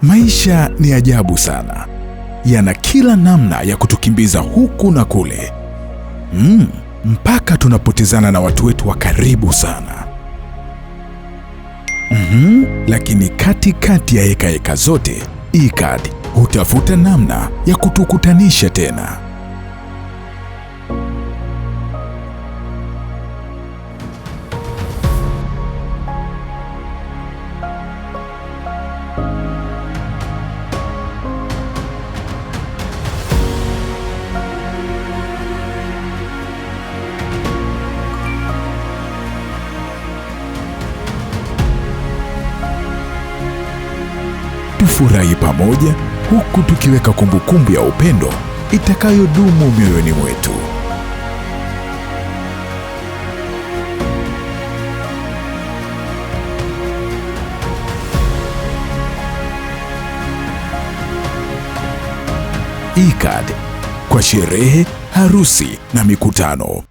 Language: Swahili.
Maisha ni ajabu sana, yana kila namna ya kutukimbiza huku na kule, mpaka tunapotezana na watu wetu wa karibu sana. Lakini katikati ya hekaheka zote, E-Card hutafuta namna ya kutukutanisha tena. Tufurahi pamoja huku tukiweka kumbukumbu ya upendo itakayodumu mioyoni mwetu. E-Card kwa sherehe, harusi na mikutano.